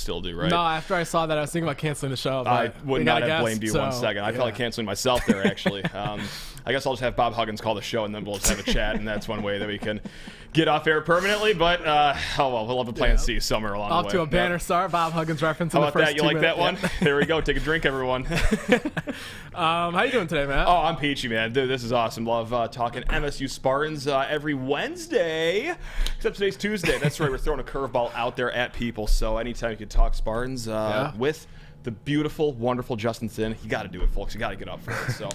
still do, right? No, after I saw that, I was thinking about canceling the show. I would not have blamed you so, 1 second. I felt like canceling myself there, actually. I guess I'll just have Bob Huggins call the show, and then we'll just have a chat, and that's one way that we can get off air permanently. But, oh, well, we'll have a plan C somewhere along the way. Off to a banner start, Bob Huggins reference in How the about first that? You 2 like minutes. that one? There we go. Take a drink, everyone. How you doing today, man? Oh, I'm peachy, man. Dude, this is awesome. Love talking MSU Spartans every Wednesday, except today's Tuesday. That's right. We're throwing a curveball out there at people. So anytime you can talk Spartans with the beautiful, wonderful Justin Thin, you got to do it, folks. You got to get up for it. So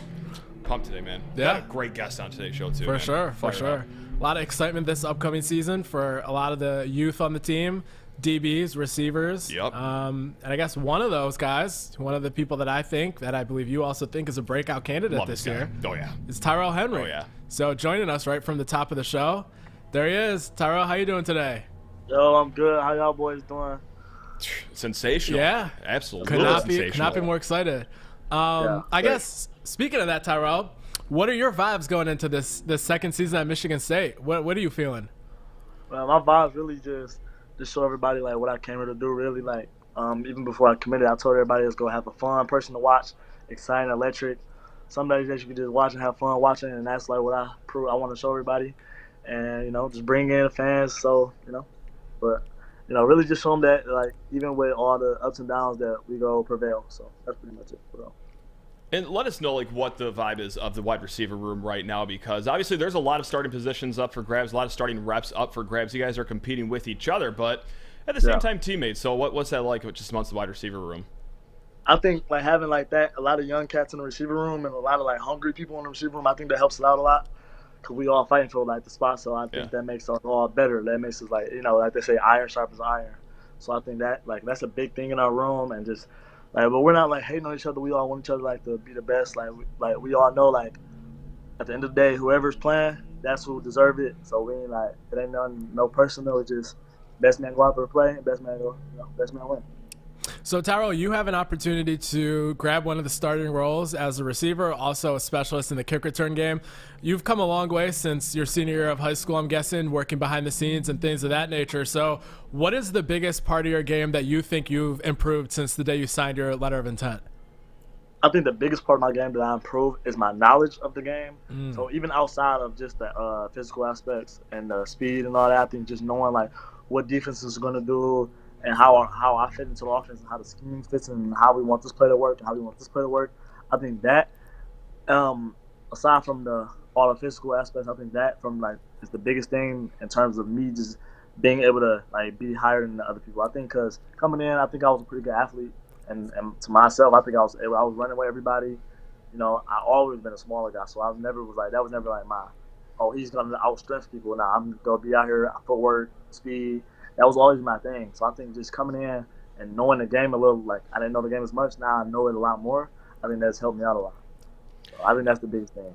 pumped today, man. Yeah. Got a great guest on today's show, too. For man. sure. Fire A lot of excitement this upcoming season for a lot of the youth on the team, DBs, receivers. Yep. And I guess one of those guys, one of the people that I believe you also think is a breakout candidate Love this guy. year. Oh, yeah. Is Tyrell Henry. Oh, yeah. So joining us right from the top of the show, there he is. Tyrell, how you doing today? Yo, I'm good. How y'all boys doing? Sensational. Yeah. Absolutely. Could not sensational. be more excited. I guess, speaking of that, Tyrell, what are your vibes going into this second season at Michigan State? What are you feeling? Well, my vibes really just to show everybody like what I came here to do. Really, like even before I committed, I told everybody it's gonna have a fun person to watch, exciting, electric. Some days that you can just watch and have fun watching, and that's like what I want to show everybody, and just bring in fans. So but really just show them that like even with all the ups and downs that we go prevail. So that's pretty much it. And let us know like what the vibe is of the wide receiver room right now, because obviously there's a lot of starting positions up for grabs, a lot of starting reps up for grabs. You guys are competing with each other, but at the same time teammates. So what's that like just amongst the wide receiver room? I think like having like that, a lot of young cats in the receiver room and a lot of like hungry people in the receiver room, I think that helps us out a lot because we all fighting for like the spot. So I think that makes us all better. That makes us like like they say, iron sharpens iron. So I think that like that's a big thing in our room, and just like, but we're not like hating on each other. We all want each other like to be the best. Like we all know like at the end of the day, whoever's playing, that's who deserve it. So we ain't like it ain't no personal. It's just best man go out there and play, and best man win. So, Tyrell, you have an opportunity to grab one of the starting roles as a receiver, also a specialist in the kick return game. You've come a long way since your senior year of high school, I'm guessing, working behind the scenes and things of that nature. So what is the biggest part of your game that you think you've improved since the day you signed your letter of intent? I think the biggest part of my game that I improved is my knowledge of the game. So even outside of just the physical aspects and the speed and all that, I think just knowing like what defense is going to do, and how I fit into the offense and how the scheme fits and how we want this play to work and how we want this play to work. I think that, aside from all the physical aspects, I think that is the biggest thing in terms of me just being able to like be higher than the other people. I think because coming in, I think I was a pretty good athlete, and to myself, I think I was running with everybody. I always been a smaller guy, so that was never like my, he's gonna outstrength people. Now I'm gonna be out here, footwork, speed. That was always my thing. So I think just coming in and knowing the game a little, like I didn't know the game as much. Now I know it a lot more. I think that's helped me out a lot. So I think that's the biggest thing.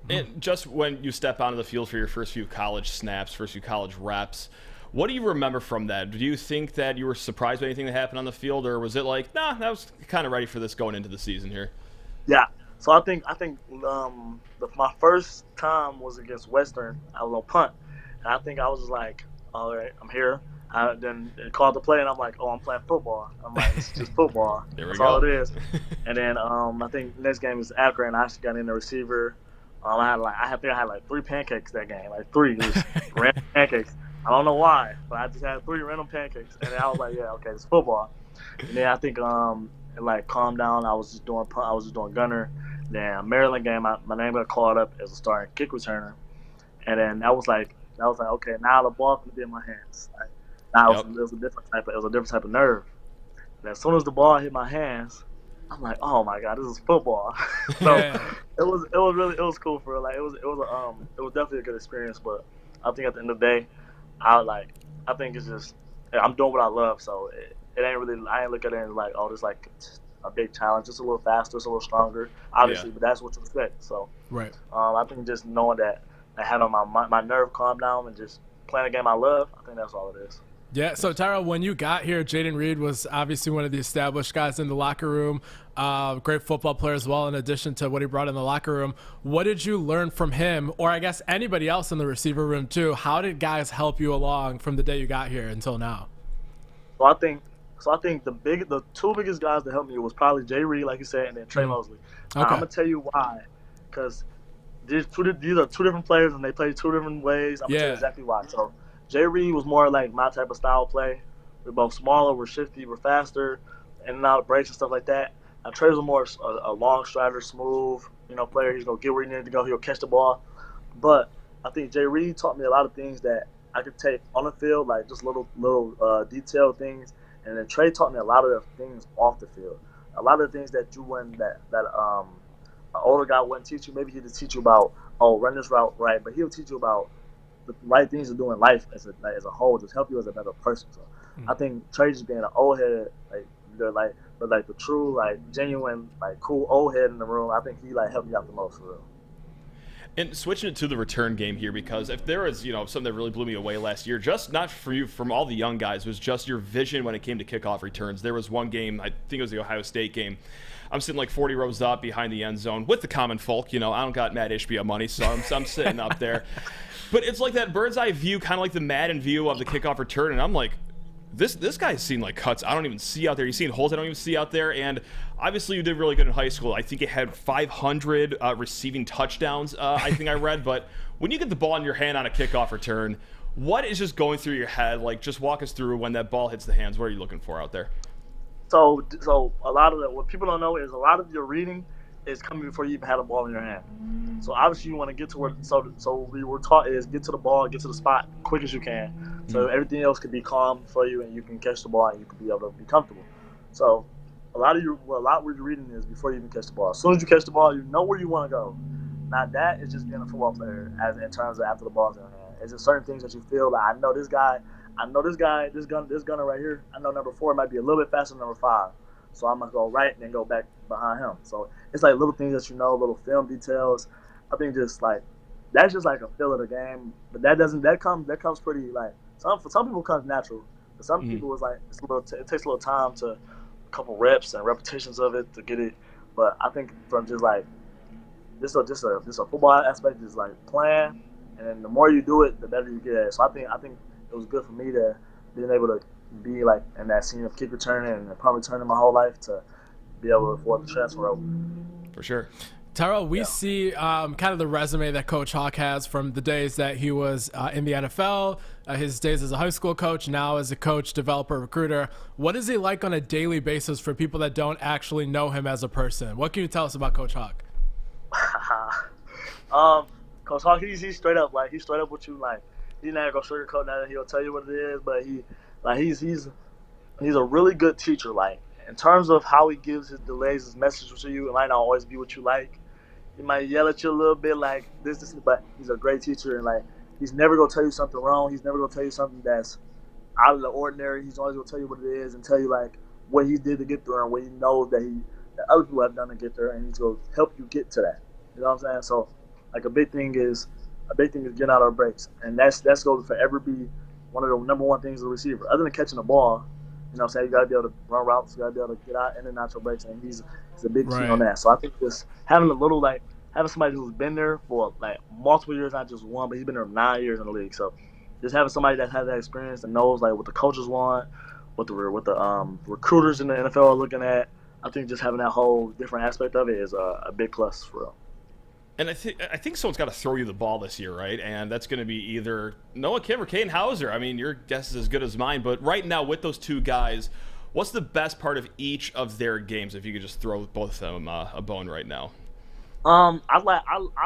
And just when you step onto the field for your first few college snaps, first few college reps, what do you remember from that? Do you think that you were surprised by anything that happened on the field, or was it like, nah, I was kind of ready for this going into the season here? Yeah. So I think my first time was against Western. I was on punt, and I think I was just like, all right, I'm here. Then it called the play, and I'm like, I'm playing football. I'm like, it's just football. That's all it is. And then I think next game is Akron, and I actually got in the receiver. I had like 3 pancakes that game, like 3. It was random pancakes. I don't know why, but I just had 3 random pancakes, and then I was like, yeah, okay, it's football. And then I think it like calmed down. I was just doing punt. I was just doing gunner. Then Maryland game, my name got called up as a starting kick returner, and then that was like, okay, now the ball can be in my hands. Like, now it was a different type of nerve. And as soon as the ball hit my hands, I'm like, oh my god, this is football. So it was cool for like it was definitely a good experience. But I think at the end of the day, I think it's just I'm doing what I love. So it ain't really, I ain't look at it as like, this like a big challenge, just a little faster, just a little stronger, obviously. But that's what you expect. So I think just knowing that I had on my nerve calm down and just playing a game I love, I think that's all it is. Yeah, so Tyrell, when you got here, Jaden Reed was obviously one of the established guys in the locker room, great football player as well, in addition to what he brought in the locker room. What did you learn from him, or I guess anybody else in the receiver room too? How did guys help you along from the day you got here until now? So I think So I think the two biggest guys that helped me was probably Jay Reed, like you said, and then Trey Mosley. Now, I'm gonna tell you why, because these are two different players and they play two different ways. I'm gonna tell you exactly why. So Jay Reed was more like my type of style play. We're both smaller, we're shifty, we're faster, in and out of breaks and stuff like that. Now Trey was more a long strider, smooth, player. He's gonna get where he needed to go. He'll catch the ball. But I think Jay Reed taught me a lot of things that I could take on the field, like just little detailed things. And then Trey taught me a lot of the things off the field. A lot of the things that you wouldn't, that an older guy wouldn't teach you. Maybe he'd just teach you about, run this route right, but he'll teach you about the right things to do in life as a whole, just help you as a better person. So I think Trey just being an old head, but the true, genuine, cool old head in the room, I think he helped me out the most for real. And switching it to the return game here, because if there was, something that really blew me away last year, just not for you, from all the young guys, was just your vision when it came to kickoff returns. There was one game, I think it was the Ohio State game. I'm sitting 40 rows up behind the end zone with the common folk. I don't got Matt Ishbia money, so I'm sitting up there. But it's like that bird's eye view, kind of like the Madden view of the kickoff return, and I'm like, This guy's seen cuts I don't even see out there. He's seen holes I don't even see out there. And obviously you did really good in high school. I think you had 500 receiving touchdowns, I think I read. But when you get the ball in your hand on a kickoff return, what is just going through your head? Just walk us through when that ball hits the hands. What are you looking for out there? So a lot of what people don't know is a lot of your reading is coming before you even had a ball in your hand. So obviously you want to get to where so we were taught is get to the ball, get to the spot quick as you can. So everything else could be calm for you and you can catch the ball and you can be able to be comfortable. So a lot where you're reading is before you even catch the ball. As soon as you catch the ball, you know where you want to go. Now that is just being a football player in terms of after the ball's in your hand. It's just certain things that you feel I know this gunner right here, I know number 4 might be a little bit faster than number 5. So I'm going to go right and then go back behind him. So it's little things that little film details. I think just that's just a feel of the game. But that comes pretty for some people it comes natural. For some people it takes a little time a couple reps and repetitions of it to get it. But I think from just this a football aspect is playing, and then the more you do it, the better you get at it. So I think it was good for me to being able to be in that scene of kick returning and punt returning my whole life to be able to afford the transfer over. For sure. Tyrell, we see kind of the resume that Coach Hawk has from the days that he was in the NFL, his days as a high school coach, now as a coach, developer, recruiter. What is he like on a daily basis for people that don't actually know him as a person? What can you tell us about Coach Hawk? Coach Hawk, he's straight up. He's straight up with you. He's not going to sugarcoat nothing. He'll tell you what it is, but he's a really good teacher. In terms of how he delays his message to you, it might not always be what you like. He might yell at you a little bit this, but he's a great teacher, and he's never gonna tell you something wrong. He's never gonna tell you something that's out of the ordinary. He's always gonna tell you what it is and tell you what he did to get there and what he knows that other people have done to get there, and he's gonna help you get to that. You know what I'm saying? So a big thing is getting out of breaks, and that's goes forever be one of the number one things as a receiver, other than catching the ball. You know what I'm saying? You got to be able to run routes. You got to be able to get out in and out your breaks, and he's a big key on that. So I think just having having somebody who's been there for multiple years, not just one, but he's been there 9 years in the league. So just having somebody that has that experience and knows what the coaches want, what the recruiters in the NFL are looking at, I think just having that whole different aspect of it is a big plus for real. And I think someone's got to throw you the ball this year, right? And that's going to be either Noah Kim or Katin Houser. I mean, your guess is as good as mine. But right now, with those two guys, what's the best part of each of their games? If you could just throw both of them a bone right now. I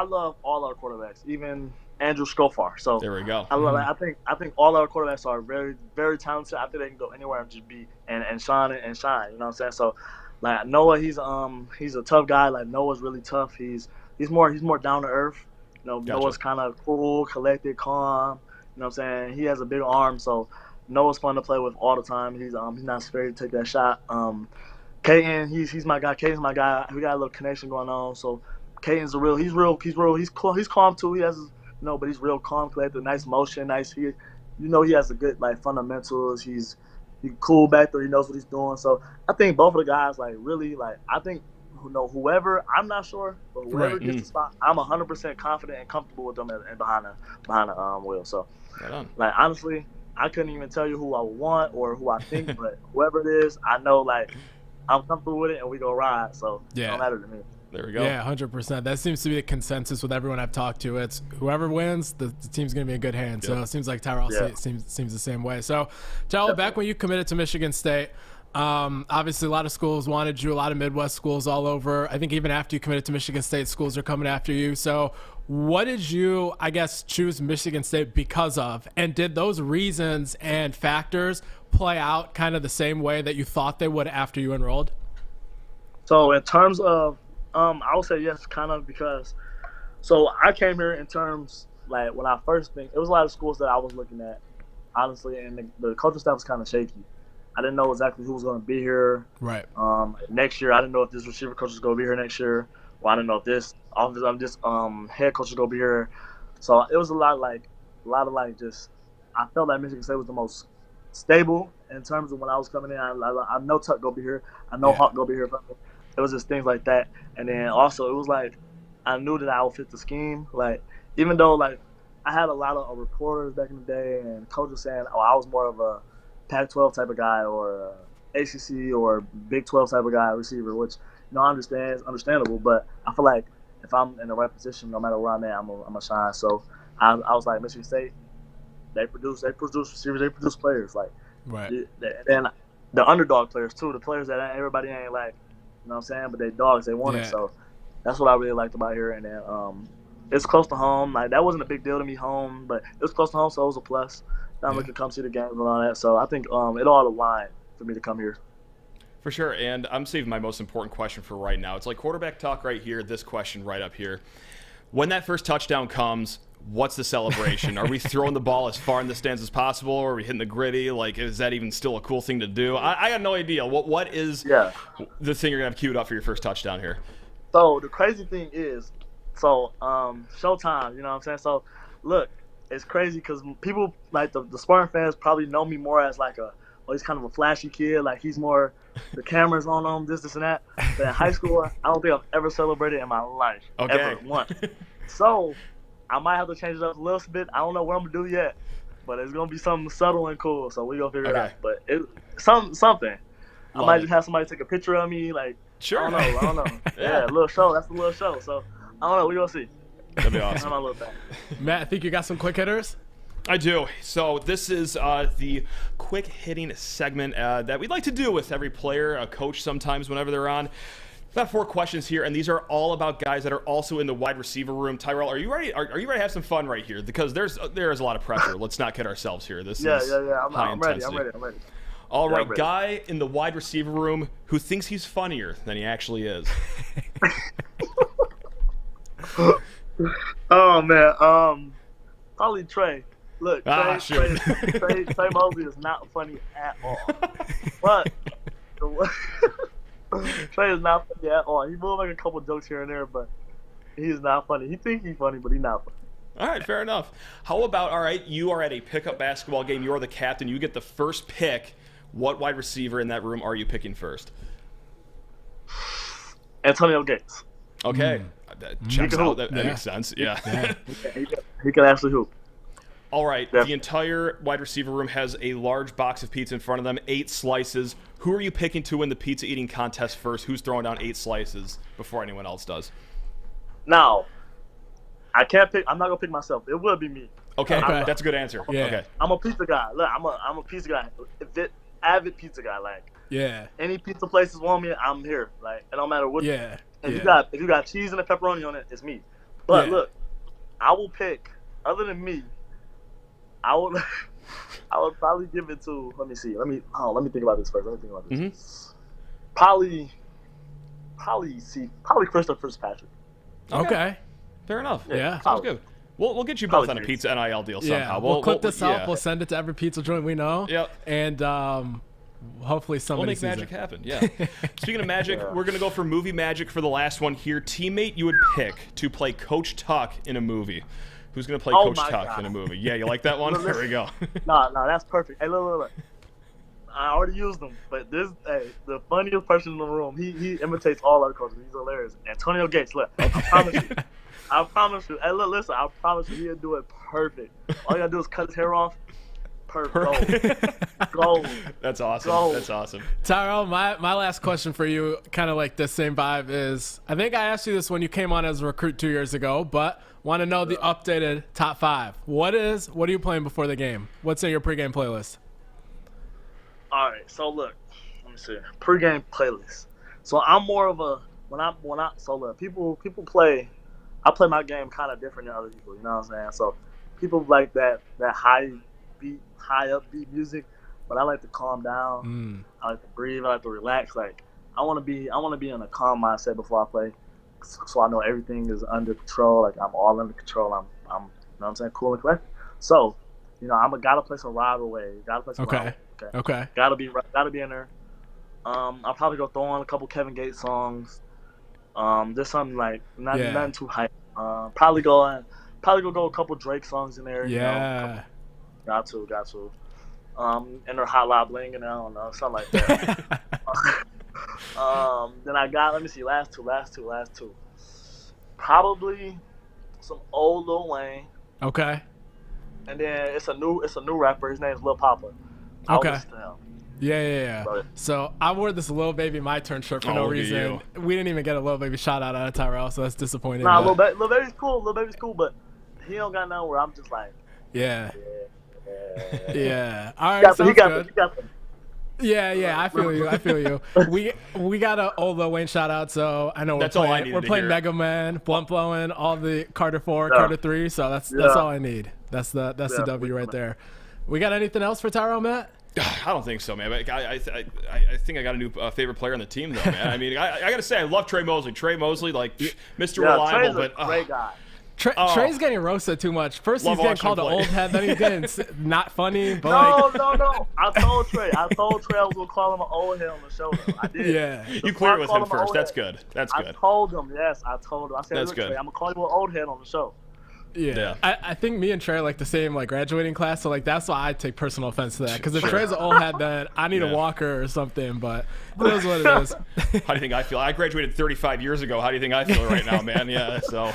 love all our quarterbacks, even Andrew Scofar. So there we go. I think all our quarterbacks are very, very talented. I think they can go anywhere and just be and shine and shine. You know what I'm saying? So Noah, he's a tough guy. Noah's really tough. He's more down to earth. Gotcha. Noah's kind of cool, collected, calm. You know what I'm saying? He has a big arm, so Noah's fun to play with all the time. He's not scared to take that shot. Katin, he's my guy. Katin's my guy. We got a little connection going on. So Katin's he's calm too. He has but he's real calm, collected, nice motion, nice. He has a good fundamentals. He's cool back there. He knows what he's doing. So I think both of the guys really I think. Whoever, I'm not sure, but whoever gets the spot, I'm 100% confident and comfortable with them and behind the wheel. So, honestly, I couldn't even tell you who I want or who I think, but whoever it is, I know like I'm comfortable with it and we go ride. So it don't matter to me. There we go. Yeah, 100%. That seems to be the consensus with everyone I've talked to. It's whoever wins, the team's going to be in good hands. So it seems like Tyrell seems the same way. So, Tyrell, back when you committed to Michigan State, obviously a lot of schools wanted you, a lot of Midwest schools all over. I think even after you committed to Michigan State, schools are coming after you. So what did you, I guess, choose Michigan State because of? And did those reasons and factors play out kind of the same way that you thought they would after you enrolled? So in terms of I would say yes, kind of, because so I came here in terms like when I first think it was a lot of schools that I was looking at, honestly, and the coaching staff was kind of shaky. I didn't know exactly who was going to be here. Right. Next year, I didn't know if this receiver coach was going to be here next year. Well, I didn't know if this head coach was going to be here. So it was a lot of just. I felt like Michigan State was the most stable in terms of when I was coming in. I know Tuck go be here. I know Hawk go be here. It was just things like that. And then also it was like I knew that I would fit the scheme. Like even though like I had a lot of reporters back in the day and coaches saying, oh, I was more of a Pac-12 type of guy or ACC or Big 12 type of guy receiver, which I understand is understandable. But I feel like if I'm in the right position, no matter where I'm at, I'm a shine. So I was like Michigan State. They produce receivers, they produce players like right. And the underdog players too, the players that everybody ain't like. You know what I'm saying? But they dogs, they won it. So that's what I really liked about here. And then it's close to home. Like that wasn't a big deal to me home, but it was close to home, so it was a plus. I'm looking to come see the games and all that. So I think it all aligned for me to come here. For sure. And I'm saving my most important question for right now. It's like quarterback talk right here, this question right up here. When that first touchdown comes, what's the celebration? Are we throwing the ball as far in the stands as possible? Or are we hitting the gritty? Like, is that even still a cool thing to do? I got no idea. What is the thing you're going to have queued up for your first touchdown here? So the crazy thing is, Showtime, you know what I'm saying? So, look, it's crazy because people, like the Spartan fans probably know me more as like he's kind of a flashy kid. Like he's more, the cameras on him, this and that. But in high school, I don't think I've ever celebrated in my life. Okay. Ever, once. So, I might have to change it up a little bit. I don't know what I'm going to do yet. But it's going to be something subtle and cool. So we're going to figure it out. But something. I might just have somebody take a picture of me. Like, sure. I don't know. Yeah, a little show. That's a little show. So, I don't know. We're going to see. That'd be awesome. Matt, I think you got some quick hitters? I do. So this is the quick hitting segment that we'd like to do with every player, a coach sometimes whenever they're on. Got 4 questions here, and these are all about guys that are also in the wide receiver room. Tyrell, are you ready? Are you ready to have some fun right here? Because there is a lot of pressure. Let's not kid ourselves here. This is I'm ready. All right, guy in the wide receiver room who thinks he's funnier than he actually is. Oh man, probably Trey. Look, Trey Mosley is not funny at all. But Trey is not funny at all. He will make a couple jokes here and there, but he's not funny. He thinks he's funny, but he's not funny. All right, fair enough. How about, you are at a pickup basketball game. You are the captain. You get the first pick. What wide receiver in that room are you picking first? Antonio Gates. Okay. That checks out. That makes sense. Yeah. He can actually hoop. All right. The entire wide receiver room has a large box of pizza in front of them, 8 slices. Who are you picking to win the pizza eating contest first? Who's throwing down 8 slices before anyone else does? Now, I can't pick. I'm not gonna pick myself. It will be me. Okay. That's a good answer. Yeah. Okay. I'm a pizza guy. Look, I'm a pizza guy. Avid pizza guy. Like, any pizza places want me, I'm here. Like, it don't matter what. Yeah. If you got cheese and a pepperoni on it, it's me. But look, I will pick. Other than me, I would probably give it to. Let me see. Let me think about this first. Probably Christopher Fitzpatrick. Okay. Fair enough. Yeah. Sounds good. We'll get you both on a pizza NIL deal somehow. Yeah. We'll clip this up. We'll send it to every pizza joint we know. Yep. And hopefully somebody sees magic happen. Yeah. Speaking of magic, we're going to go for movie magic for the last one here. Teammate you would pick to play Coach Tuck in a movie. Who's going to play Coach Tuck in a movie? Yeah, you like that one? There we go. No, that's perfect. Hey, look. I already used him, but the funniest person in the room, he imitates all our coaches. He's hilarious. Antonio Gates, look, I promise you. Hey, look, listen, I promise you he'll do it perfect. All you got to do is cut his hair off. Gold. That's awesome. Gold. That's awesome. Tyrell, my last question for you, kind of like the same vibe, is I think I asked you this when you came on as a recruit 2 years ago, but want to know the updated top 5. What are you playing before the game? What's in your pregame playlist? All right, so look, let me see. Pregame playlist. So I'm more of a so look, people play. I play my game kind of different than other people. You know what I'm saying? So people like that high upbeat music, but I like to calm down. I like to breathe. I like to relax. Like I want to be in a calm mindset before I play, so I know everything is under control. Like I'm all under control. I'm you know what I'm saying, cool and collected. So you know gotta play some Ride Away. Gotta play some Ride Away. Okay. Gotta be in there. I'll probably go throw on a couple Kevin Gates songs. Just something like nothing too hype. Probably go a couple Drake songs in there. Yeah. You know, got to. And their Hot Lot Bling, and I don't know, something like that. Then I got, let me see, last two. Probably some old Lil Wayne. Okay. And then it's a new rapper. His name's Lil Papa. Okay. Yeah. So I wore this Lil Baby My Turn shirt for no reason. We didn't even get a Lil Baby shout out of Tyrell, so that's disappointing. Nah, Lil Baby's cool. Lil Baby's cool, but he don't got none where I'm just like. Yeah. All right, sounds good. Yeah, I feel you. We got an old Lil Wayne shout out, so I know we're playing Mega Man, Blunt Blowing, all the Carter 4, Carter 3, so that's all I need. That's the W right there. We got anything else for Tyrell, Matt? I don't think so, man. But I think I got a new favorite player on the team, though, man. I mean, I got to say, I love Trey Mosley. Trey Mosley, like Mr. Reliable, Trey's a great guy. Trey's getting roasted too much. First he's getting called an old head, then he's getting not funny. But no. I told Trey I was gonna call him an old head on the show. Though. I did. Yeah. You cleared with him first. That's good. I told him. Yes, I told him. I said, look, Trey, I'm gonna call you an old head on the show. Yeah. I think me and Trey are like the same graduating class, so that's why I take personal offense to that. Because if Trey's an old head, then I need a walker or something. But it is what it is. How do you think I feel? I graduated 35 years ago. How do you think I feel right now, man? Yeah. So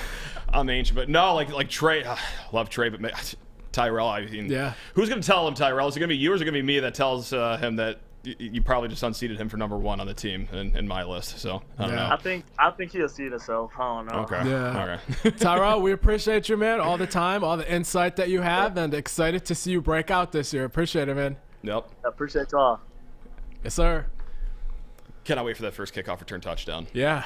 I'm ancient, but no, like Trey, love Trey, but Tyrell. I mean, who's gonna tell him, Tyrell? Is it gonna be you, or is it gonna be me that tells him that you probably just unseated him for number 1 on the team in my list? So I don't know. I think he'll see himself. I don't know. Okay. Yeah. Okay. Tyrell, we appreciate you, man, all the time, all the insight that you have, and excited to see you break out this year. Appreciate it, man. Yep. I appreciate y'all. Yes, sir. Cannot wait for that first kickoff return touchdown. Yeah.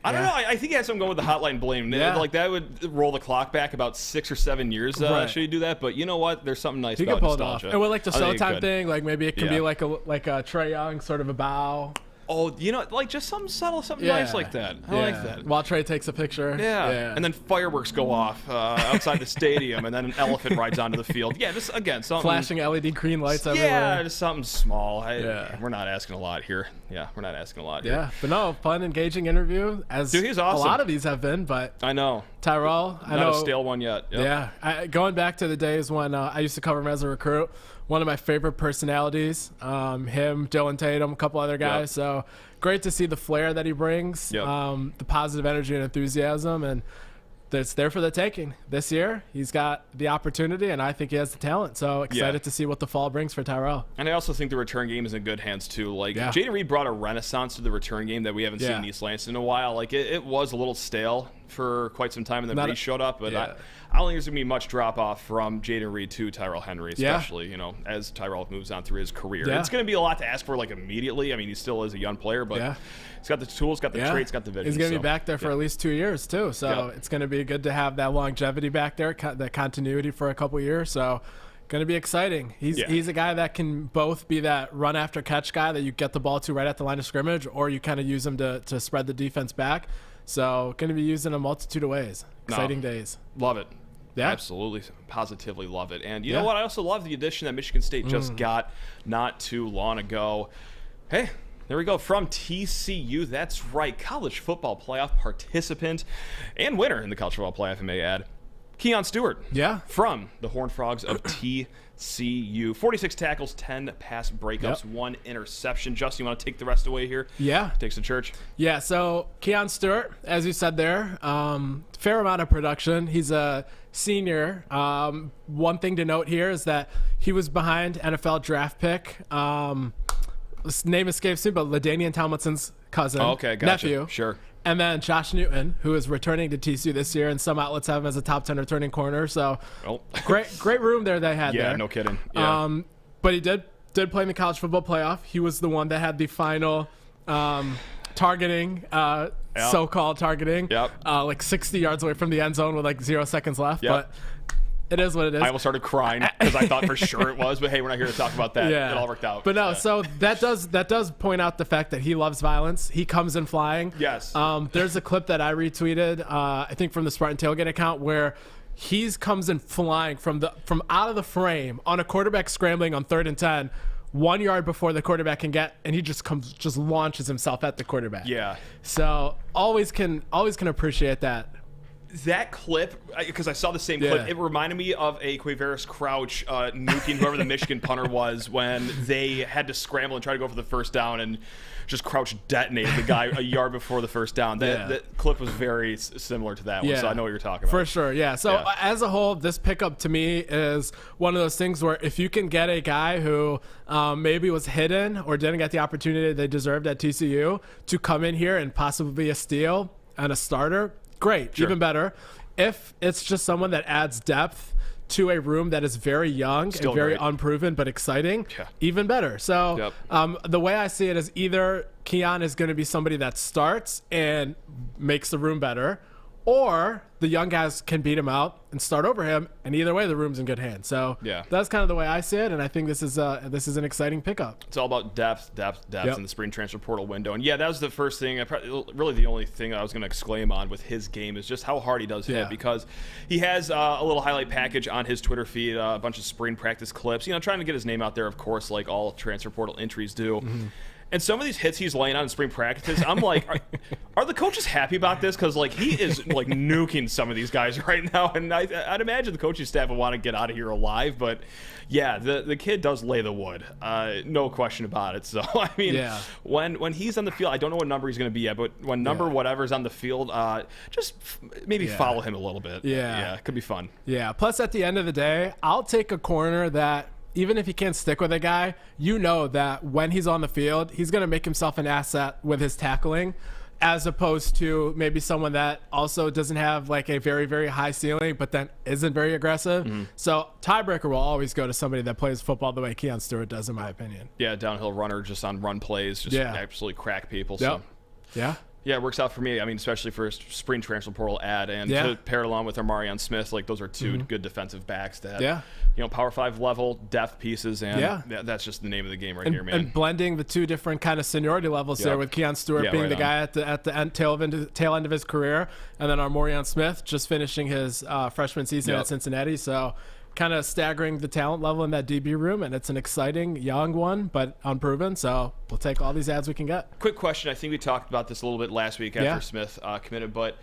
I don't know. I think he had something going with the hotline bling. Yeah. Like that would roll the clock back about 6 or 7 years. Should he do that? But you know what? There's something nice about nostalgia. And with like the Showtime thing, like maybe it can be like a Trey Young sort of a bow. Oh, like just something subtle, something nice like that. I like that. While Trey takes a picture. Yeah. And then fireworks go off outside the stadium, and then an elephant rides onto the field. Yeah, just again something flashing LED green lights everywhere. Yeah, just something small. We're not asking a lot here. Yeah, we're not asking a lot here. Yeah, but no, fun, engaging interview. Dude, he's awesome. A lot of these have been, but I know. Tyrell, not a stale one yet. Yep. Yeah, going back to the days when I used to cover him as a recruit. One of my favorite personalities. Him, Dylan Tatum, a couple other guys. Yep. So great to see the flair that he brings, the positive energy and enthusiasm, and it's there for the taking. This year, he's got the opportunity, and I think he has the talent. So excited to see what the fall brings for Tyrell. And I also think the return game is in good hands, too. Like, Jaden Reed brought a renaissance to the return game that we haven't seen in East Lansing in a while. Like, it was a little stale for quite some time, and then Reed showed up. But I don't think there's going to be much drop-off from Jaden Reed to Tyrell Henry, especially, as Tyrell moves on through his career. It's going to be a lot to ask for, immediately. I mean, he still is a young player, but he's got the tools, got the traits, got the vision. He's going to be back there for at least 2 years, too. So it's going to be good to have that longevity back there, that continuity for a couple years. So going to be exciting. He's a guy that can both be that run-after-catch guy that you get the ball to right at the line of scrimmage, or you kind of use him to spread the defense back. So going to be used in a multitude of ways. Exciting days. Love it. Yeah. Absolutely. Positively love it. And you know what? I also love the addition that Michigan State just got not too long ago. Hey, there we go. From TCU. That's right. College football playoff participant and winner in the college football playoff, I may add. Keon Stewart. Yeah. From the Horned Frogs of TCU. 46 tackles, 10 pass breakups, 1 interception. Justin, you want to take the rest away here? Yeah. Takes to church. Yeah, so Keon Stewart, as you said there, fair amount of production. He's a senior. One thing to note here is that he was behind NFL draft pick. His name escapes me, but LaDainian Tomlinson's cousin, nephew. Sure. And then Josh Newton, who is returning to TCU this year, and some outlets have him as a top 10 returning corner. So great room there they had there. Yeah, no kidding. Yeah. But he did play in the college football playoff. He was the one that had the final targeting, so-called targeting, like 60 yards away from the end zone with like 0 seconds left. But it is what it is. I almost started crying because I thought for sure it was, but hey, we're not here to talk about that. Yeah. It all worked out. But no, so that does point out the fact that he loves violence. He comes in flying. Yes. There's a clip that I retweeted, I think from the Spartan Tailgate account, where he comes in flying from out of the frame on a quarterback scrambling on 3rd and 10, 1 yard before the quarterback can get, and he just launches himself at the quarterback. Yeah. So always can appreciate that. That clip, because I saw the same clip, it reminded me of a Quavaris Crouch nuking whoever the Michigan punter was when they had to scramble and try to go for the first down, and just Crouch detonated the guy a yard before the first down. That clip was very similar to that one, so I know what you're talking about. For sure, yeah. So as a whole, this pickup to me is one of those things where if you can get a guy who maybe was hidden or didn't get the opportunity they deserved at TCU to come in here and possibly be a steal and a starter, great, even better. If it's just someone that adds depth to a room that is very young and very unproven but exciting, even better. So the way I see it is either Keon is going to be somebody that starts and makes the room better, or the young guys can beat him out and start over him, and either way, the room's in good hands. So that's kind of the way I see it, and I think this is an exciting pickup. It's all about depth in the spring transfer portal window. And that was the first thing, really the only thing I was going to exclaim on with his game is just how hard he does hit, because he has a little highlight package on his Twitter feed, a bunch of spring practice clips, trying to get his name out there, of course, like all transfer portal entries do. And some of these hits he's laying on in spring practices, I'm like, are the coaches happy about this? Because he is like nuking some of these guys right now, and I'd imagine the coaching staff would want to get out of here alive. But the kid does lay the wood, no question about it. So I mean, when he's on the field, I don't know what number he's going to be at, but when number whatever's on the field, just maybe follow him a little bit. It could be fun. Yeah. Plus, at the end of the day, I'll take a corner that, even if he can't stick with a guy, that when he's on the field, he's going to make himself an asset with his tackling, as opposed to maybe someone that also doesn't have like a very, very high ceiling, but then isn't very aggressive. So tiebreaker will always go to somebody that plays football the way Keon Stewart does, in my opinion. Yeah, downhill runner just on run plays, just absolutely crack people. So. Yeah, it works out for me. I mean, especially for a spring transfer portal ad, and to pair it along with Marion Smith, like those are two good defensive backs that, Power 5 level depth pieces, and that's just the name of the game here, man. And blending the two different kind of seniority levels there, with Keon Stewart being the guy at the tail end of his career, and then our Marion Smith just finishing his freshman season at Cincinnati. So kind of staggering the talent level in that DB room, and it's an exciting young one, but unproven. So we'll take all these ads we can get. Quick question. I think we talked about this a little bit last week after Smith committed, but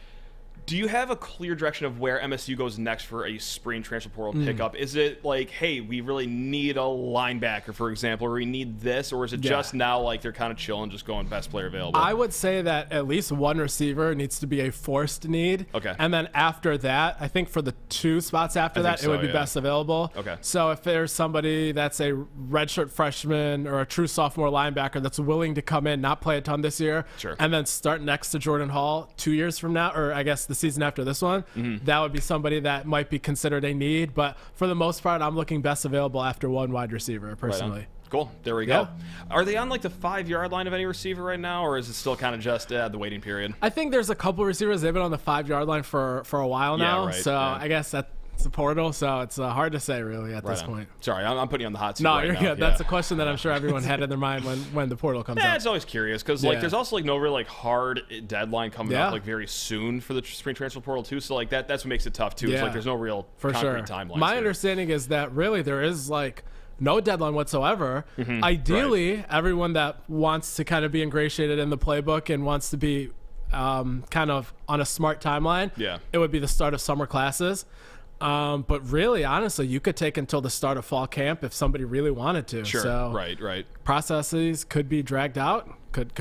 do you have a clear direction of where MSU goes next for a spring transfer portal pickup? Is it like, hey, we really need a linebacker, for example, or we need this, or is it just now like they're kind of chilling, just going best player available? I would say that at least one receiver needs to be a forced need. Okay. And then after that, I think for the 2 spots after that, it would be best available. Okay. So if there's somebody that's a redshirt freshman or a true sophomore linebacker that's willing to come in, not play a ton this year, and then start next to Jordan Hall 2 years from now, or I guess the season after this one, that would be somebody that might be considered a need. But for the most part, I'm looking best available after one wide receiver, personally. Cool. There we go. Are they on like the 5-yard line of any receiver right now, or is it still kind of just the waiting period? I think there's a couple receivers. They've been on the 5-yard line for a while now. I guess that's the portal, so it's hard to say really at this point. Sorry, I'm putting you on the hot seat. No, you're good. That's a question that I'm sure everyone had in their mind when the portal comes up. It's always curious because there's also like no real like hard deadline coming up like very soon for the spring transfer portal too. So like that's what makes it tough too. It's like there's no real concrete timeline. My understanding is that really there is like no deadline whatsoever. Ideally, everyone that wants to kind of be ingratiated in the playbook and wants to be kind of on a smart timeline, it would be the start of summer classes. But really, honestly, you could take until the start of fall camp if somebody really wanted to. Sure. So Right. processes could be dragged out, could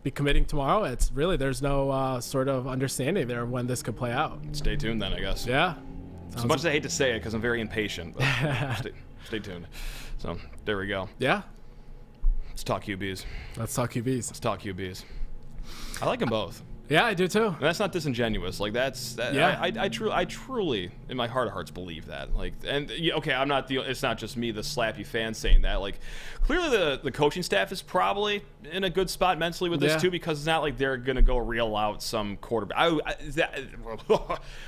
be committing tomorrow. It's really, there's no sort of understanding there of when this could play out. Stay tuned then, I guess. Yeah. As much as I hate to say it because I'm very impatient, but stay tuned. So there we go. Yeah. Let's talk QBs. Let's talk QBs. Let's talk QBs. I like them both. Yeah, I do too. And that's not disingenuous. Like Yeah. I truly, in my heart of hearts, believe that. Like, and okay, I'm not it's not just me, the slappy fan, saying that. Like, clearly the coaching staff is probably in a good spot mentally with this too, because it's not like they're gonna go reel out some quarterback.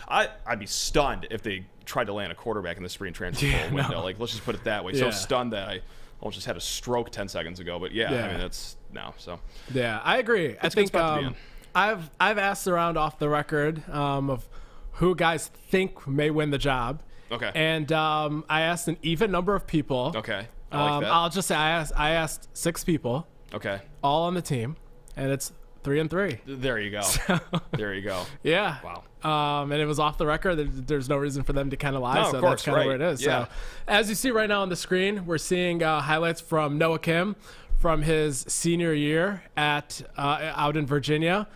I'd be stunned if they tried to land a quarterback in the spring transfer window. No. Like, let's just put it that way. So stunned that I almost just had a stroke 10 seconds ago. But I mean, that's no. So yeah, I agree. I think I've asked around off the record of who guys think may win the job. Okay. And I asked an even number of people. Okay. I like that. I'll just say I asked 6 people. Okay. All on the team, and it's 3-3. There you go. There you go. Yeah. Wow. And it was off the record. There's no reason for them to kind of lie. No, so of course, that's kind of where it is. Yeah. So as you see right now on the screen, we're seeing highlights from Noah Kim from his senior year at out in Virginia.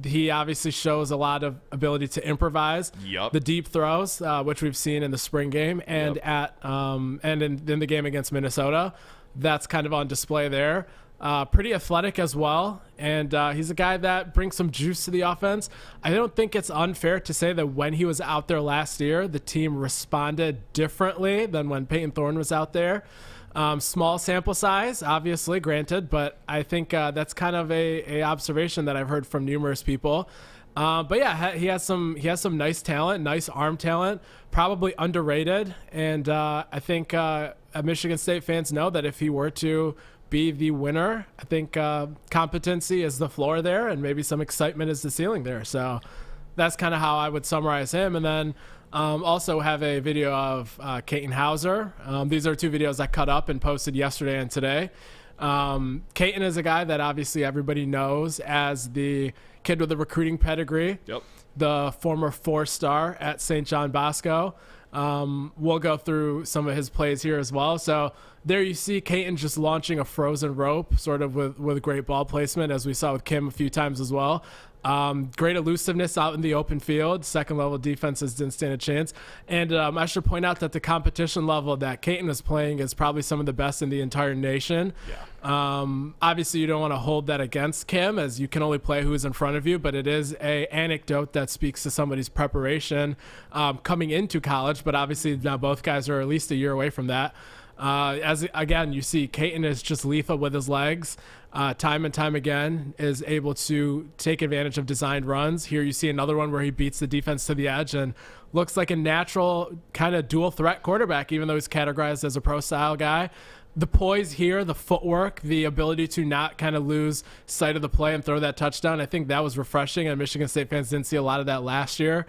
He obviously shows a lot of ability to improvise. Yep. The deep throws, which we've seen in the spring game and and in the game against Minnesota. That's kind of on display there. Pretty athletic as well, and he's a guy that brings some juice to the offense. I don't think it's unfair to say that when he was out there last year, the team responded differently than when Peyton Thorne was out there. Small sample size, obviously, granted, but I think that's kind of a observation that I've heard from numerous people. But yeah, he has some nice talent, nice arm talent, probably underrated, and I think Michigan State fans know that if he were to be the winner, I think competency is the floor there, and maybe some excitement is the ceiling there. So that's kind of how I would summarize him. And then also have a video of Katin Houser. These are 2 videos I cut up and posted yesterday and today. Katin is a guy that obviously everybody knows as the kid with the recruiting pedigree. Yep. The former 4-star at St. John Bosco. We'll go through some of his plays here as well. So there you see Katin just launching a frozen rope, sort of with great ball placement, as we saw with Kim a few times as well. Great elusiveness out in the open field. Second level defenses didn't stand a chance. And I should point out that the competition level that Katin is playing is probably some of the best in the entire nation. Yeah. Obviously, you don't want to hold that against Kim, as you can only play who's in front of you, but it is a anecdote that speaks to somebody's preparation coming into college. But obviously now both guys are at least a year away from that. As again, you see Katin is just lethal with his legs. Time and time again is able to take advantage of designed runs. Here you see another one where he beats the defense to the edge and looks like a natural kind of dual threat quarterback, even though he's categorized as a pro style guy. The poise here, the footwork, the ability to not kind of lose sight of the play and throw that touchdown, I think that was refreshing, and Michigan State fans didn't see a lot of that last year.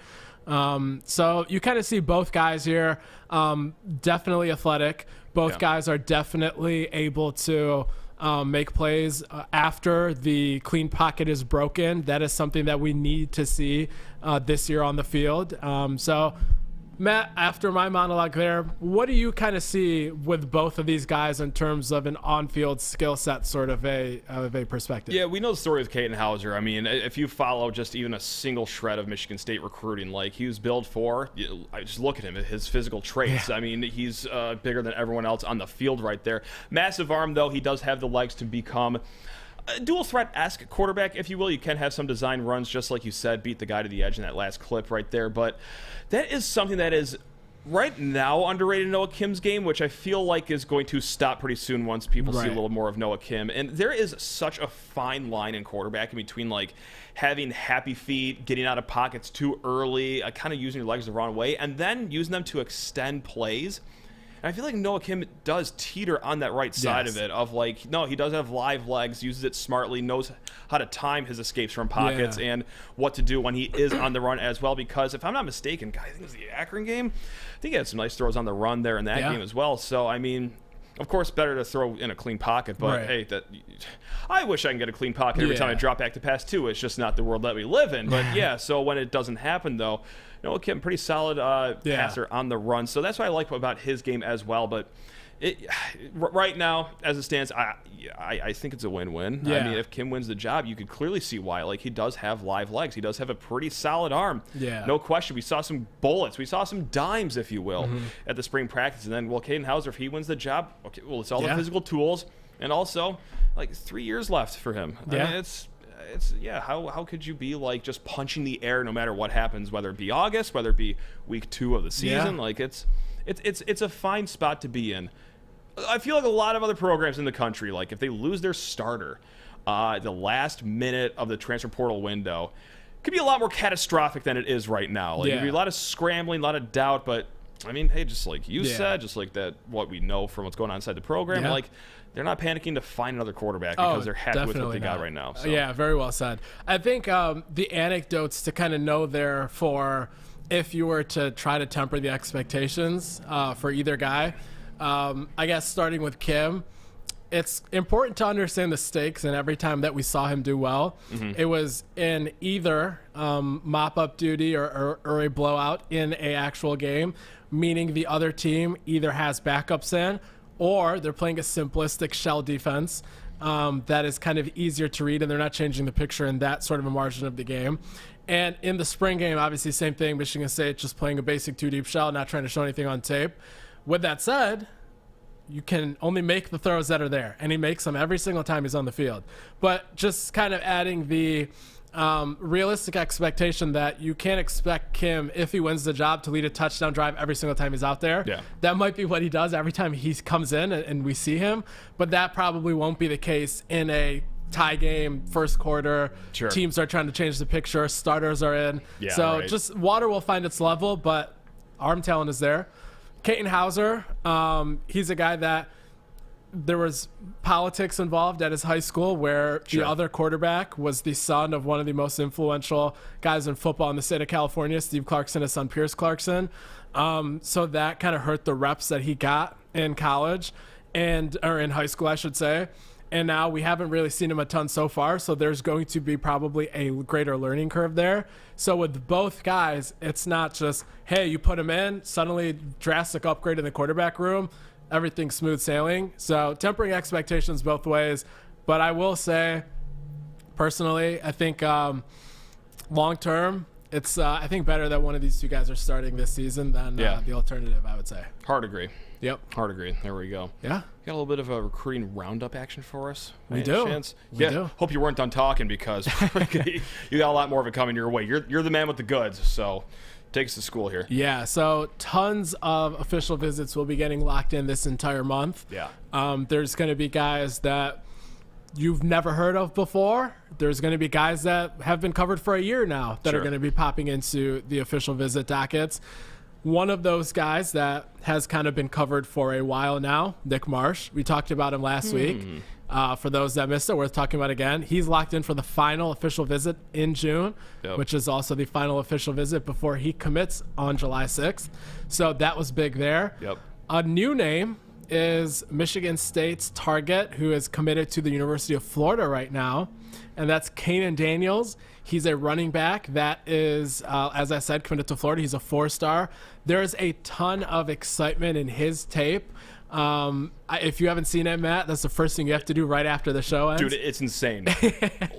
So you kind of see both guys here, definitely athletic. Both guys are definitely able to make plays after the clean pocket is broken. That is something that we need to see this year on the field. So, Matt, after my monologue there, what do you kind of see with both of these guys in terms of an on-field skill set sort of a perspective? Yeah, we know the story of Katin Houser. I mean, if you follow just even a single shred of Michigan State recruiting, like he was billed for, I just look at him, his physical traits. Yeah. I mean, he's bigger than everyone else on the field right there. Massive arm, though. He does have the legs to become a dual threat-esque quarterback, if you will. You can have some design runs, just like you said, beat the guy to the edge in that last clip right there. But that is something that is right now underrated in Noah Kim's game, which I feel like is going to stop pretty soon once people see a little more of Noah Kim. And there is such a fine line in quarterbacking between like having happy feet, getting out of pockets too early, kind of using your legs the wrong way, and then using them to extend plays. And I feel like Noah Kim does teeter on that right side of it, of like, no, he does have live legs, uses it smartly, knows how to time his escapes from pockets and what to do when he is on the run as well. Because if I'm not mistaken, I think it was the Akron game, I think he had some nice throws on the run there in that game as well. So, I mean, Of course, better to throw in a clean pocket, but hey, I wish I can get a clean pocket every time I drop back to pass too. It's just not the world that we live in. But yeah, so when it doesn't happen though, Kim, pretty solid passer on the run. So that's what I like about his game as well. But right now, as it stands, I think it's a win-win. Yeah. I mean, if Kim wins the job, you could clearly see why. Like, he does have live legs. He does have a pretty solid arm. Yeah. No question. We saw some bullets. We saw some dimes, if you will, at the spring practice. And then, Katin Houser, if he wins the job, okay, well, it's all the physical tools. And also, like, 3 years left for him. I mean, it's how could you be like just punching the air no matter what happens, whether it be August, whether it be week 2 of the season? Like, it's a fine spot to be in. I feel like a lot of other programs in the country, like if they lose their starter the last minute of the transfer portal window, could be a lot more catastrophic than it is right now. Like, it'd be a lot of scrambling, a lot of doubt. But I mean, hey, just like you said, just like that, what we know from what's going on inside the program, like, they're not panicking to find another quarterback because they're happy with what they got right now. So. Yeah, very well said. I think the anecdotes to kind of know there for if you were to try to temper the expectations for either guy. I guess starting with Kim, it's important to understand the stakes, and every time that we saw him do well, it was in either mop-up duty or a blowout in a actual game, meaning the other team either has backups in or they're playing a simplistic shell defense that is kind of easier to read, and they're not changing the picture in that sort of a margin of the game. And in the spring game, obviously, same thing. Michigan State just playing a basic 2-deep shell, not trying to show anything on tape. With that said, you can only make the throws that are there, and he makes them every single time he's on the field. But just kind of adding the realistic expectation that you can't expect Kim, if he wins the job, to lead a touchdown drive every single time he's out there. Yeah. That might be what he does every time he comes in and we see him, but that probably won't be the case in a tie game, first quarter. Sure. Teams are trying to change the picture, starters are in. Just water will find its level, but arm talent is there. Katin Houser, he's a guy that there was politics involved at his high school where the other quarterback was the son of one of the most influential guys in football in the state of California, Steve Clarkson, his son Pierce Clarkson. So that kind of hurt the reps that he got in college or in high school, I should say. And now we haven't really seen him a ton so far, so there's going to be probably a greater learning curve there. So with both guys, it's not just, hey, you put him in, suddenly drastic upgrade in the quarterback room, everything's smooth sailing. So tempering expectations both ways. But I will say, personally, I think long term, it's I think better that one of these two guys are starting this season than the alternative, I would say. Hard agree. Yep. Hard agree. There we go. Yeah. Got a little bit of a recruiting roundup action for us. We do. We do. Hope you weren't done talking because you got a lot more of it coming your way. You're the man with the goods, so take us to school here. Yeah, so tons of official visits will be getting locked in this entire month. Yeah. There's going to be guys that you've never heard of before. There's going to be guys that have been covered for a year now that are going to be popping into the official visit dockets. One of those guys that has kind of been covered for a while now, Nick Marsh. We talked about him last week. For those that missed it, worth talking about again. He's locked in for the final official visit in June, which is also the final official visit before he commits on July 6th. So that was big there. Yep. A new name is Michigan State's target, who is committed to the University of Florida right now, and that's Kanan Daniels. He's a running back that is, as I said, committed to Florida. He's a 4-star. There's a ton of excitement in his tape. If you haven't seen it, Matt, that's the first thing you have to do right after the show ends. Dude, it's insane.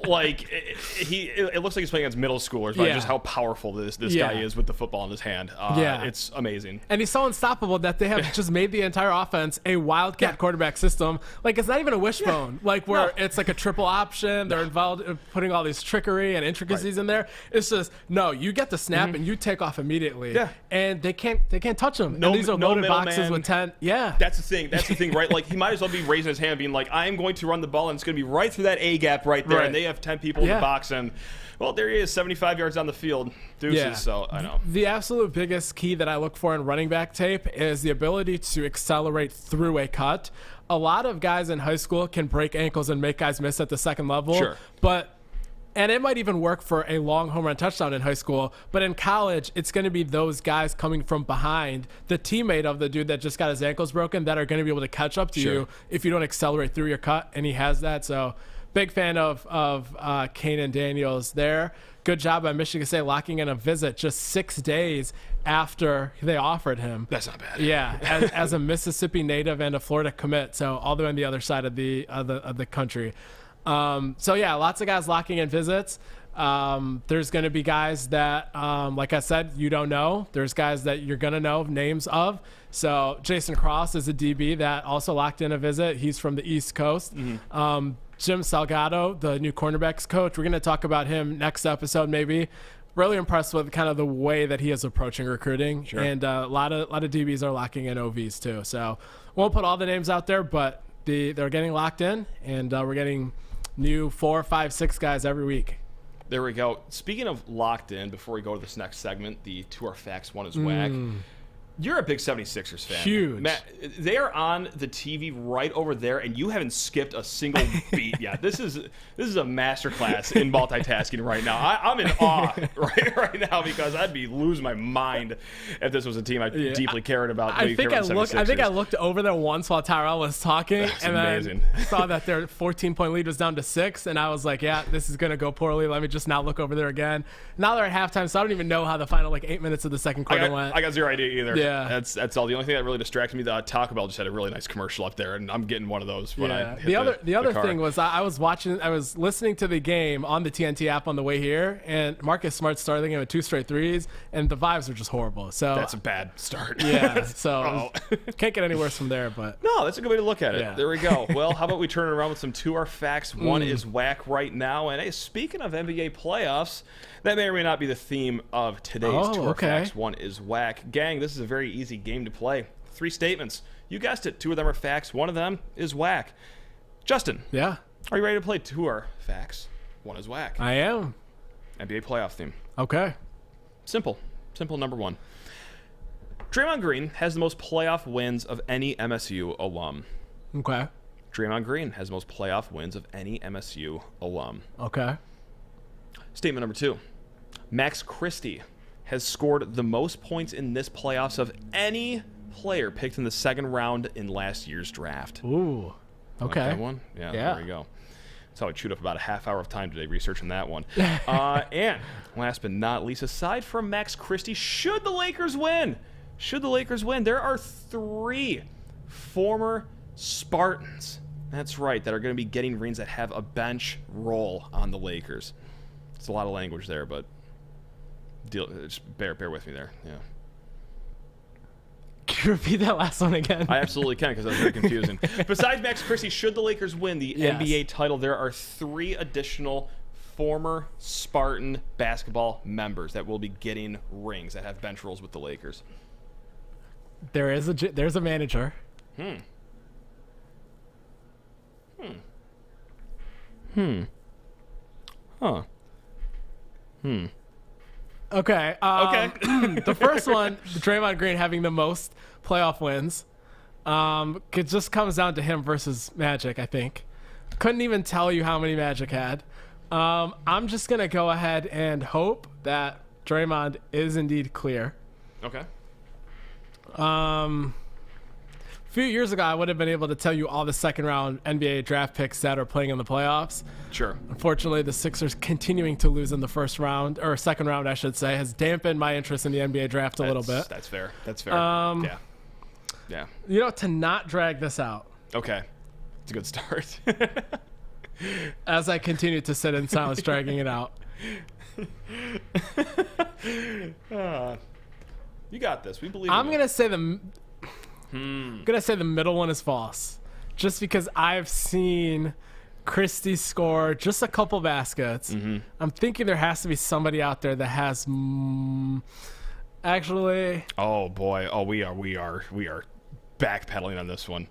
Like, it looks like he's playing against middle schoolers, but just how powerful this guy is with the football in his hand. It's amazing. And he's so unstoppable that they have just made the entire offense a wildcat quarterback system. Like, it's not even a wishbone. Like, where it's like a triple option. They're involved in putting all these trickery and intricacies in there. It's just, no, you get the snap and you take off immediately. Yeah. And they can't touch him. No, and these are loaded boxes with 10. Yeah. That's the thing, right? Like, he might as well be raising his hand being like, I am going to run the ball, and it's going to be right through that A gap right there. And they have 10 people in the box, and well, there he is, 75 yards down the field. Deuces, so I know. The absolute biggest key that I look for in running back tape is the ability to accelerate through a cut. A lot of guys in high school can break ankles and make guys miss at the second level. Sure. But And it might even work for a long home run touchdown in high school. But in college, it's going to be those guys coming from behind, the teammate of the dude that just got his ankles broken, that are going to be able to catch up to you if you don't accelerate through your cut. And he has that. So big fan of Kanan Daniels there. Good job by Michigan State locking in a visit just 6 days after they offered him. That's not bad. Yeah, as a Mississippi native and a Florida commit. So all the way on the other side of the country. So yeah, lots of guys locking in visits. There's going to be guys that, like I said, you don't know. There's guys that you're going to know names of. So Jason Cross is a DB that also locked in a visit. He's from the East Coast. Mm-hmm. Jim Salgado, the new cornerbacks coach, we're going to talk about him next episode maybe. Really impressed with kind of the way that he is approaching recruiting. Sure. And a lot of DBs are locking in OVs too. So won't put all the names out there, but they're getting locked in, and we're getting new 4, 5, 6 guys every week. There we go. Speaking of locked in, before we go to this next segment, the To Our Facts One is Whack. You're a big 76ers fan. Huge. Matt, they are on the TV right over there, and you haven't skipped a single beat yet. This is a masterclass in multitasking right now. I'm in awe right now, because I'd be losing my mind if this was a team I deeply cared about. I think I looked over there once while Tyrell was talking. That's and amazing. Then saw that their 14-point lead was down to 6, and I was like, yeah, this is going to go poorly. Let me just not look over there again. Now they're at halftime, so I don't even know how the final 8 minutes of the second quarter went. I got zero idea either. Yeah. That's all. The only thing that really distracted me, Taco Bell just had a really nice commercial up there, and I'm getting one of those when I hit the other thing was I was listening to the game on the TNT app on the way here, and Marcus Smart started the game with 2 straight threes, and the vibes were just horrible. So that's a bad start. Yeah, so can't get any worse from there. But no, that's a good way to look at it. Yeah. There we go. Well, how about we turn it around with some To Our Facts One is Whack right now. And hey, speaking of NBA playoffs, that may or may not be the theme of today's To Our Facts One is Whack. Gang, this is a very easy game to play. 3 statements. You guessed it. 2 of them are facts. 1 of them is whack. Justin. Yeah. Are you ready to play 2 Our Facts? 1 is whack. I am. NBA playoff theme. Okay. Simple. Number 1. Draymond Green has the most playoff wins of any MSU alum. Okay. Draymond Green has the most playoff wins of any MSU alum. Okay. Statement number 2. Max Christie has scored the most points in this playoffs of any player picked in the second round in last year's draft. Ooh. Okay. Like that one? Yeah, there you go. That's how I chewed up about a half hour of time today researching that one. And last but not least, aside from Max Christie, should the Lakers win, there are 3 former Spartans, that's right, that are going to be getting rings that have a bench role on the Lakers. It's a lot of language there, but just bear with me there. Yeah. Can you repeat that last one again? I absolutely can, because that was very confusing. Besides Max Christie, should the Lakers win the NBA title, there are 3 additional former Spartan basketball members that will be getting rings that have bench roles with the Lakers. There's a manager. Okay. The first one, Draymond Green having the most playoff wins. It just comes down to him versus Magic, I think. Couldn't even tell you how many Magic had. I'm just going to go ahead and hope that Draymond is indeed clear. Okay. A few years ago, I would have been able to tell you all the second-round NBA draft picks that are playing in the playoffs. Sure. Unfortunately, the Sixers continuing to lose in the first round, or second round, I should say, has dampened my interest in the NBA draft a little bit. That's fair. Yeah. You know, to not drag this out. Okay. It's a good start. As I continue to sit in silence, dragging it out. You got this. We believe. I'm gonna say the middle one is false, just because I've seen Christie score just a couple baskets. Mm-hmm. I'm thinking there has to be somebody out there that has actually. Oh boy! Oh, we are backpedaling on this one,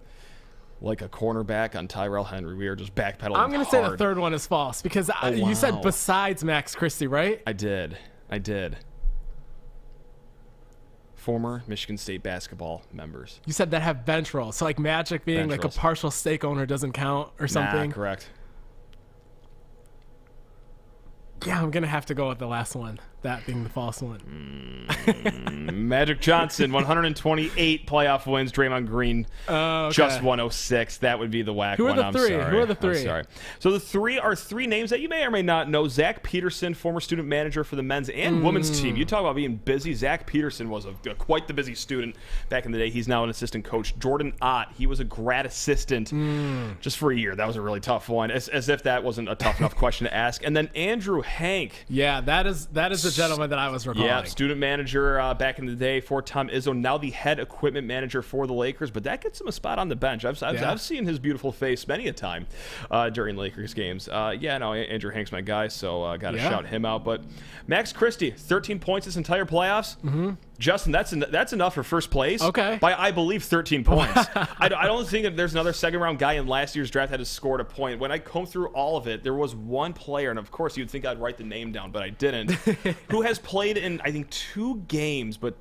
like a cornerback on Tyrell Henry. We are just backpedaling. I'm gonna say the third one is false because you said besides Max Christie, right? I did. Former Michigan State basketball members. You said that have bench roles. So like Magic being bench roles. A partial stake owner doesn't count or something? Nah, correct. Yeah, I'm going to have to go with the last one, that being the false one. Magic Johnson, 128 playoff wins. Draymond Green, just 106. That would be the whack one. I'm sorry. Who are the three? I'm sorry. So the three are three names that you may or may not know. Zach Peterson, former student manager for the men's and women's team. You talk about being busy. Zach Peterson was quite the busy student back in the day. He's now an assistant coach. Jordan Ott, he was a grad assistant just for a year. That was a really tough one, as if that wasn't a tough enough question to ask. And then Andrew Hank. Yeah, that is the gentleman that I was recalling. Yeah, student manager back in the day for Tom Izzo, now the head equipment manager for the Lakers, but that gets him a spot on the bench. I've seen his beautiful face many a time during Lakers games. Andrew Hank's my guy, so got to shout him out. But Max Christie, 13 points this entire playoffs. Justin, that's enough for first place. Okay. By, I believe, 13 points. I don't think that there's another second-round guy in last year's draft that has scored a point. When I combed through all of it, there was one player, and of course you'd think I'd write the name down, but I didn't, who has played in, I think, 2 games, but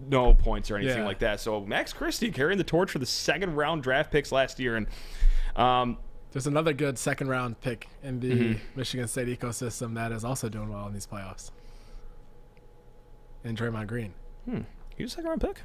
no points or anything like that. So Max Christie carrying the torch for the second-round draft picks last year. And there's another good second-round pick in the Michigan State ecosystem that is also doing well in these playoffs. And Draymond Green. He was a second-round pick.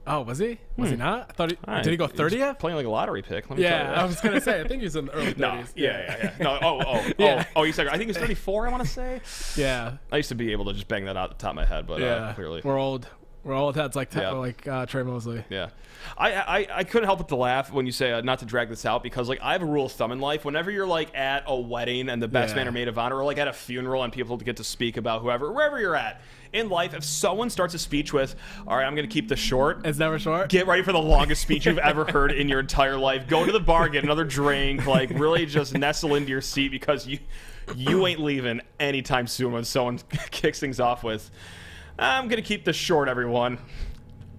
Oh, was he? Was he not? I thought did he go 30th? Playing like a lottery pick. Let me tell you that. I was gonna say. I think he's in the early 30s. No, he's second. I think he's 34. I want to say. Yeah. I used to be able to just bang that out the top of my head, but clearly we're old. We're old heads like Trey Mosley. Yeah. I couldn't help but to laugh when you say not to drag this out, because like I have a rule of thumb in life. Whenever you're like at a wedding and the best man or maid of honor, or like at a funeral and people get to speak about wherever you're at in life, if someone starts a speech with, all right, I'm going to keep this short. It's never short. Get ready for the longest speech you've ever heard in your entire life. Go to the bar, get another drink, like really just nestle into your seat, because you ain't leaving anytime soon when someone kicks things off with, I'm going to keep this short, everyone.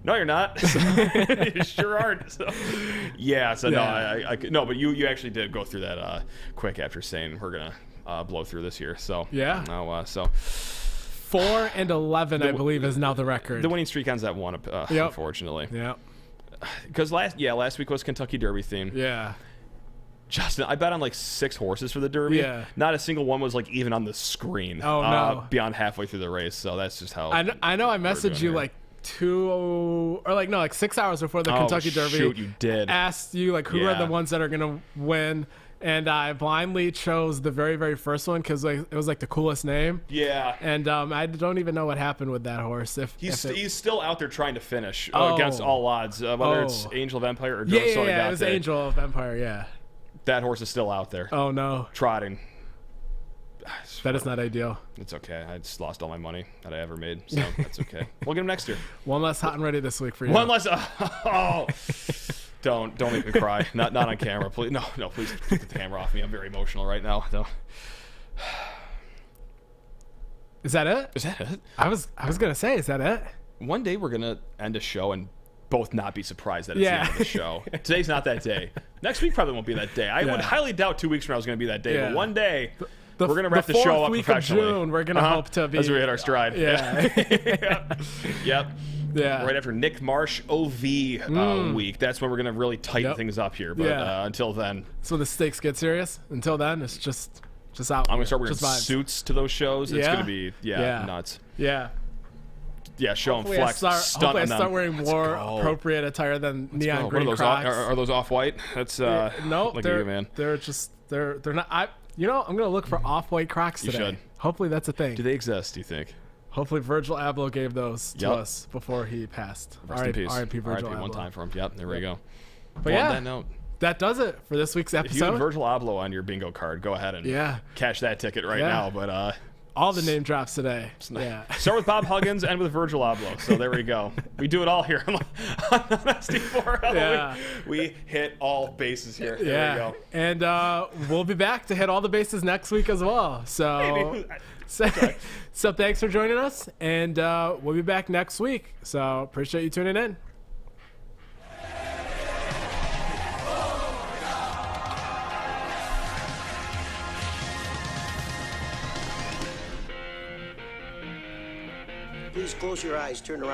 No, you're not. You sure aren't. So, no, but you actually did go through that quick after saying we're going to blow through this year. So, 4-11, I believe, is now the record. The winning streak ends at 1, unfortunately. Yeah. Because last week was Kentucky Derby themed. Yeah. Justin, I bet on like 6 horses for the Derby. Yeah. Not a single one was like even on the screen. Oh, no. Beyond halfway through the race. So that's just how. I know I messaged you like 6 hours before the Kentucky Derby. Shoot, you did. Asked you like who are the ones that are going to win. And I blindly chose the very, very first one because it was like the coolest name. Yeah. And I don't even know what happened with that horse. He's still out there trying to finish against all odds, whether it's Angel of Empire or it was Angel of Empire. Yeah. That horse is still out there. Oh no. Trotting. That is not ideal. It's okay. I just lost all my money that I ever made, so that's okay. We'll get him next year. One less hot and ready this week for you. One less. Don't make me cry. Not on camera, please. No, please keep the camera off me. I'm very emotional right now. No. Is that it? Is that it? I was gonna say, is that it? One day we're gonna end a show and both not be surprised that it's the end of the show. Today's not that day. Next week probably won't be that day. I would highly doubt 2 weeks from now is going to be that day. But one day we're going to wrap the show up professionally. The 4th week of June, we're going to hope to be. As we hit our stride. Yeah. Yep. Yeah. Right after Nick Marsh OV week. That's when we're going to really tighten things up here. But until then. So the stakes get serious. Until then, it's just out. I'm going to start wearing suits to those shows. It's going to be nuts. Yeah. Yeah, show them flex, stunt on them. I start wearing more appropriate attire than neon green Crocs. Are those off-white? That's no, they're man. They're not. I'm gonna look for off-white Crocs today. You should. Hopefully that's a thing. Do they exist? Do you think? Hopefully Virgil Abloh gave those to us before he passed. Rest in peace. R.I.P. Virgil R.I.P. Abloh. One time for him. Yep. There we go. But on that note, that does it for this week's episode. If you have Virgil Abloh on your bingo card, go ahead and cash that ticket right now. But all the name drops today. Yeah. Start with Bob Huggins, end with Virgil Abloh. So there we go. We do it all here on SD4L. Yeah. We hit all bases here. There we go. And we'll be back to hit all the bases next week as well. So thanks for joining us, and we'll be back next week. So appreciate you tuning in. Please close your eyes, turn around.